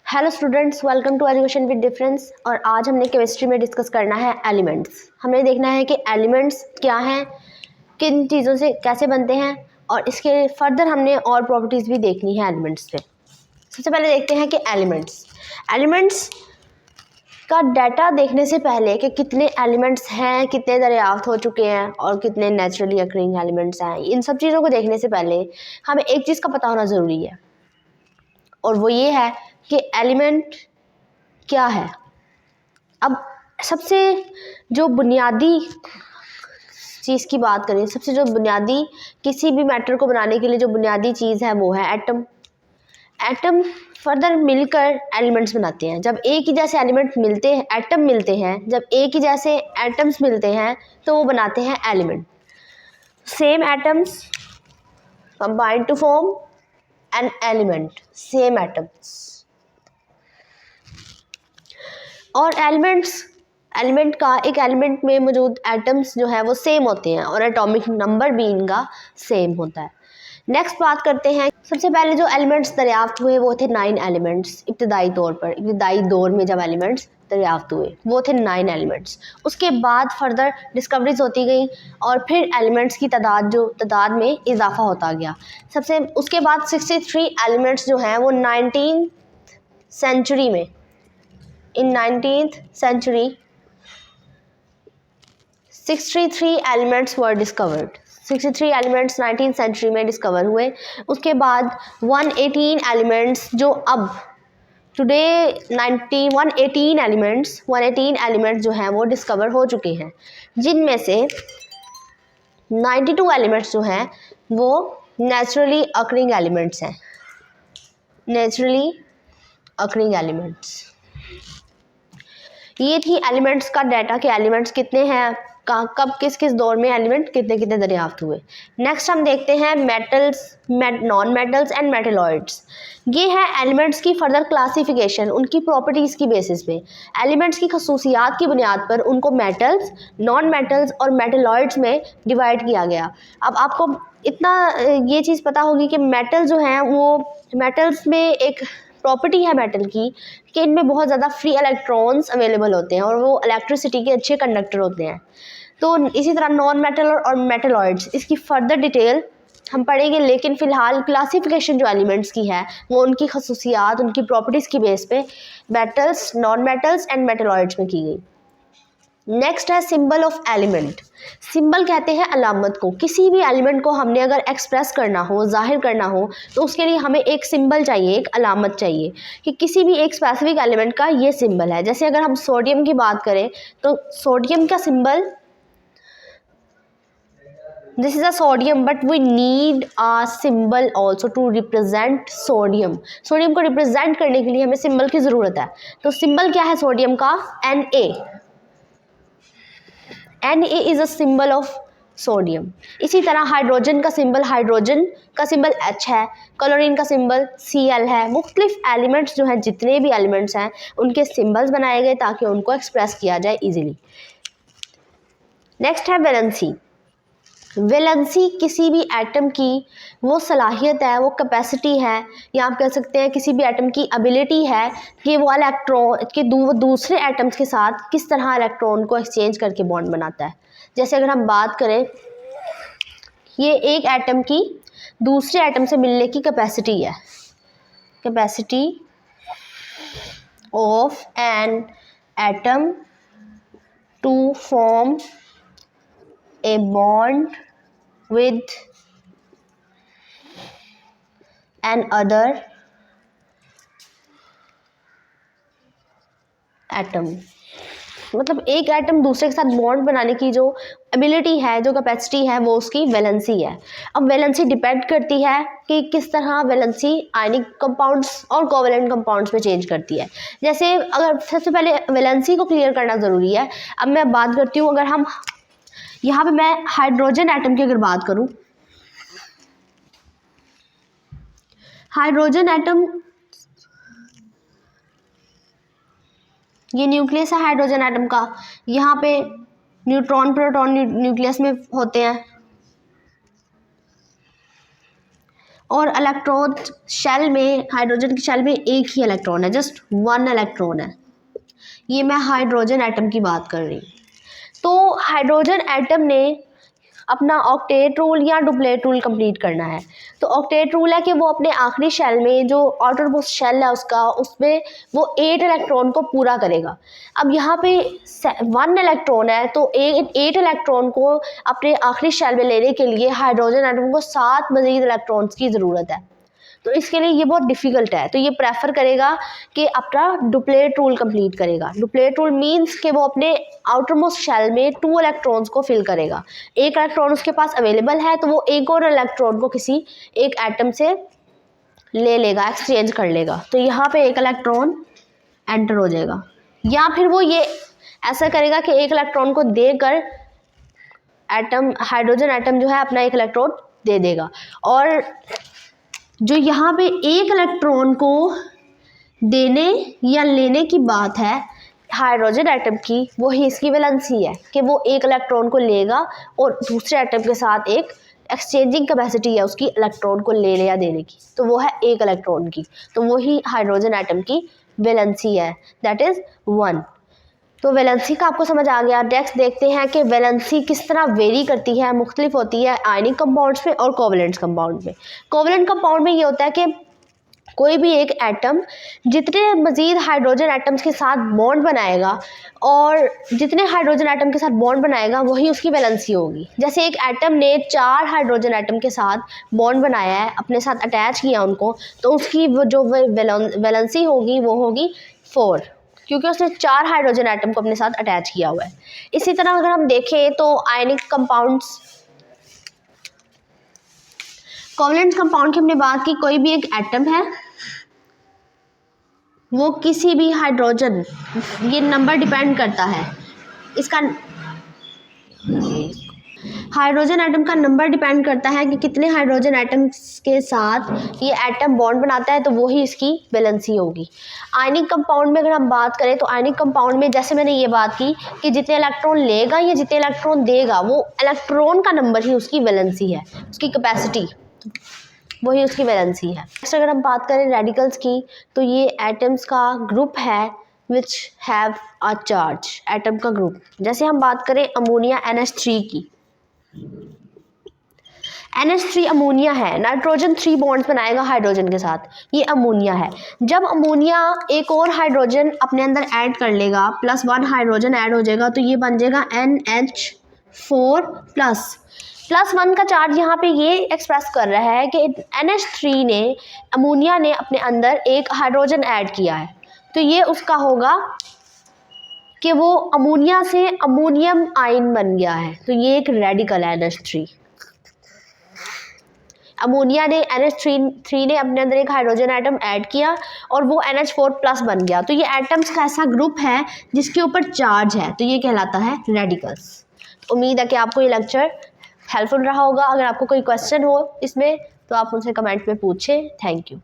Hello students, welcome to education with difference. और आज हमने केमिस्ट्री में डिस्कस करना है एलिमेंट्स। हमने देखना है कि एलिमेंट्स क्या हैं, किन चीज़ों से कैसे बनते हैं, और इसके फर्दर हमने और प्रॉपर्टीज़ भी देखनी है एलिमेंट्स पे। सबसे पहले देखते हैं कि एलिमेंट्स का डाटा देखने से पहले कि कितने एलिमेंट्स हैं, कितने दरियाफ्त हो चुके हैं और कितने नेचुरली अकरिंग एलिमेंट्स हैं, इन सब चीज़ों को देखने से पहले हमें एक चीज़ का पता होना ज़रूरी है, और वो ये है कि एलिमेंट क्या है। अब सबसे जो बुनियादी चीज़ की बात करें, सबसे जो बुनियादी किसी भी मैटर को बनाने के लिए जो बुनियादी चीज़ है वो है एटम। एटम फर्दर मिलकर एलिमेंट्स बनाते हैं। जब एक ही जैसे एलिमेंट मिलते हैं, एटम मिलते हैं, जब एक ही जैसे एटम्स मिलते हैं तो वो बनाते हैं element. Same atoms combine to form an element, same atoms. और एलिमेंट का एक एलिमेंट में मौजूद एटम्स जो है वो सेम होते हैं और एटॉमिक नंबर भी इनका सेम होता है। नेक्स्ट बात करते हैं, सबसे पहले जो एलिमेंट्स दरियाफ्त हुए वो थे 9 एलिमेंट्स। इब्तदाई दौर में जब एलिमेंट्स दरियाफ्त हुए वो थे 9 एलिमेंट्स। उसके बाद फर्दर डिस्कवरीज होती गई और फिर एलिमेंट्स की तादाद में इजाफा होता गया। सबसे उसके बाद 63 एलिमेंट्स जो हैं वो 19th सेंचुरी में, in 19th century 63 elements were discovered। 63 elements 19th century में डिस्कवर हुए। उसके बाद 118 elements जो अब टुडे 118 elements जो हैं वो डिस्कवर हो चुके हैं, जिनमें से 92 elements जो हैं वो नेचुरली अकरिंग एलिमेंट्स हैं। नेचुरली अकरिंग एलिमेंट्स, ये थी एलिमेंट्स का डाटा कि एलिमेंट्स कितने हैं, कब किस किस दौर में एलिमेंट कितने कितने दरियाफ्त हुए। नेक्स्ट हम देखते हैं metals, non metals and metalloids. ये है एलिमेंट्स की फर्दर क्लासिफिकेशन उनकी प्रॉपर्टीज़ की बेसिस पे। एलिमेंट्स की खसूसियात की बुनियाद पर उनको मेटल्स, नॉन मेटल्स और मेटलॉइड्स में डिवाइड किया गया। अब आपको इतना ये चीज़ पता होगी कि मेटल जो हैं वो, मेटल्स में एक प्रॉपर्टी है मेटल की कि इनमें बहुत ज़्यादा फ्री इलेक्ट्रॉन्स अवेलेबल होते हैं और वो इलेक्ट्रिसिटी के अच्छे कंडक्टर होते हैं। तो इसी तरह नॉन मेटल और मेटलॉइड्स, इसकी फर्दर डिटेल हम पढ़ेंगे, लेकिन फ़िलहाल क्लासिफिकेशन जो एलिमेंट्स की है वो उनकी खसूसियात, उनकी प्रॉपर्टीज़ की बेस पे metals, non metals and metalloids में की गई। नेक्स्ट है सिंबल ऑफ एलिमेंट। सिंबल कहते हैं अलामत को। किसी भी एलिमेंट को हमने अगर एक्सप्रेस करना हो, जाहिर करना हो, तो उसके लिए हमें एक सिंबल चाहिए, एक अलामत चाहिए कि किसी भी एक स्पेसिफिक एलिमेंट का ये सिंबल है। जैसे अगर हम सोडियम की बात करें तो सोडियम का symbol, this is a sodium but we need a symbol also to represent sodium. Sodium को रिप्रेजेंट करने के लिए हमें सिंबल की ज़रूरत है। तो सिंबल क्या है सोडियम का? Na is a symbol of sodium. इसी तरह हाइड्रोजन का सिंबल H है, क्लोरीन का सिंबल Cl है। मुख्तलिफ एलिमेंट्स जो हैं, जितने भी एलिमेंट्स हैं उनके सिंबल्स बनाए गए ताकि उनको एक्सप्रेस किया जाए इजीली। नेक्स्ट है वैलेंसी। वैलेंसी किसी भी एटम की वो सलाहियत है, वो कैपेसिटी है, या आप कह सकते हैं किसी भी एटम की एबिलिटी है कि वो इलेक्ट्रॉन के दूसरे एटम्स के साथ किस तरह इलेक्ट्रॉन को एक्सचेंज करके बॉन्ड बनाता है। जैसे अगर हम बात करें, ये एक एटम की दूसरे एटम से मिलने की कैपेसिटी है, capacity of an atom to form a bond with an other atom। मतलब एक एटम दूसरे के साथ बॉन्ड बनाने की जो एबिलिटी है, जो कैपेसिटी है, वो उसकी वैलेंसी है। अब वैलेंसी डिपेंड करती है कि किस तरह वैलेंसी आयनिक कंपाउंड्स और कोवैलेंट कंपाउंड्स में चेंज करती है। जैसे अगर सबसे पहले वैलेंसी को क्लियर करना ज़रूरी है। अब मैं बात करती हूँ, अगर हम यहाँ पे मैं हाइड्रोजन एटम की अगर बात करूँ, हाइड्रोजन एटम, ये न्यूक्लियस है हाइड्रोजन एटम का। यहाँ पे न्यूट्रॉन प्रोटॉन न्यूक्लियस में होते हैं और इलेक्ट्रोड शेल में, हाइड्रोजन की शेल में एक ही इलेक्ट्रॉन है, जस्ट 1 इलेक्ट्रॉन है। ये मैं हाइड्रोजन एटम की बात कर रही हूँ। तो हाइड्रोजन एटम ने अपना ऑक्टेट रूल या डुप्लेट रूल कंप्लीट करना है। तो ऑक्टेट रूल है कि वो अपने आखिरी शेल में, जो आउटरमोस्ट शेल है उसका, उसमें वो 8 इलेक्ट्रॉन को पूरा करेगा। अब यहाँ पे 1 इलेक्ट्रॉन है, तो 8 इलेक्ट्रॉन को अपने आखिरी शेल में लेने के लिए हाइड्रोजन एटम को 7 मजीद इलेक्ट्रॉन्स की ज़रूरत है। तो इसके लिए ये बहुत डिफ़िकल्ट है, तो ये प्रेफर करेगा कि अपना डुप्लेट रूल कंप्लीट करेगा। डुप्लेट रूल मींस कि वो अपने आउटरमोस्ट शेल में 2 इलेक्ट्रॉन्स को फिल करेगा। एक इलेक्ट्रॉन उसके पास अवेलेबल है, तो वो एक और इलेक्ट्रॉन को किसी एक एटम से ले लेगा, एक्सचेंज कर लेगा। तो यहाँ पे एक इलेक्ट्रॉन एंटर हो जाएगा, या फिर वो ये ऐसा करेगा कि एक इलेक्ट्रॉन को देकर एटम, हाइड्रोजन एटम जो है अपना एक इलेक्ट्रॉन दे देगा। और जो यहाँ पे एक इलेक्ट्रॉन को देने या लेने की बात है हाइड्रोजन एटम की, वही इसकी वैलेंसी है कि वो एक इलेक्ट्रॉन को लेगा और दूसरे एटम के साथ एक एक्सचेंजिंग कैपेसिटी है उसकी इलेक्ट्रॉन को लेने या देने की, तो वो है एक इलेक्ट्रॉन की। तो वही हाइड्रोजन एटम की वैलेंसी है, दैट इज़ 1। तो वैलेंसी का आपको समझ आ गया। नेक्स्ट देखते हैं कि वैलेंसी किस तरह वेरी करती है, मुख्तलिफ होती है आयनिक कंपाउंड्स में और कोवलेंट कंपाउंड में। कोवलेंट कंपाउंड में ये होता है कि कोई भी एक एटम जितने मज़ीद हाइड्रोजन एटम्स के साथ बॉन्ड बनाएगा, और जितने हाइड्रोजन एटम के साथ बॉन्ड बनाएगा वही उसकी वैलेंसी होगी। जैसे एक एटम ने 4 हाइड्रोजन एटम के साथ बॉन्ड बनाया है, अपने साथ अटैच किया उनको, तो उसकी वो जो वैलेंसी होगी वो होगी 4, क्योंकि उसने 4 हाइड्रोजन एटम को अपने साथ अटैच किया हुआ है। इसी तरह अगर हम देखें तो आयनिक कंपाउंड्स, कोवलेंट कंपाउंड की हमने बात की, कोई भी एक एटम है वो किसी भी हाइड्रोजन, ये नंबर डिपेंड करता है इसका, हाइड्रोजन एटम का नंबर डिपेंड करता है कि कितने हाइड्रोजन एटम्स के साथ ये एटम बॉन्ड बनाता है, तो वही इसकी वैलेंसी होगी। आयनिक कंपाउंड में अगर हम बात करें तो आयनिक कंपाउंड में जैसे मैंने ये बात की कि जितने इलेक्ट्रॉन लेगा या जितने इलेक्ट्रॉन देगा, वो इलेक्ट्रॉन का नंबर ही उसकी वैलेंसी है, उसकी कैपेसिटी वही उसकी वैलेंसी है। नेक्स्ट अगर हम बात करें रेडिकल्स की, तो ये एटम्स का ग्रुप है which have a charge, atom का ग्रुप। जैसे हम बात करें अमोनिया NH3 की, NH3 अमोनिया है, नाइट्रोजन 3 बॉन्ड्स बनाएगा हाइड्रोजन के साथ, ये अमोनिया है। जब अमोनिया एक और हाइड्रोजन अपने अंदर ऐड कर लेगा, +1 हाइड्रोजन ऐड हो जाएगा, तो ये बन जाएगा NH4+। +1 का चार्ज यहाँ पे ये एक्सप्रेस कर रहा है कि NH3 ने, अमोनिया ने अपने अंदर एक हाइड्रोजन ऐड किया है, तो ये उसका होगा कि वो अमोनिया से अमोनियम आयन बन गया है, तो ये एक रेडिकल है NH3। अमोनिया ने NH3 ने अपने अंदर एक हाइड्रोजन एटम ऐड किया और वो NH4+ बन गया, तो ये एटम्स का ऐसा ग्रुप है जिसके ऊपर चार्ज है, तो ये कहलाता है रेडिकल्स। उम्मीद है कि आपको ये लेक्चर हेल्पफुल रहा होगा। अगर आपको कोई क्वेश्चन हो इसमें तो आप उनसे कमेंट में पूछें। Thank you.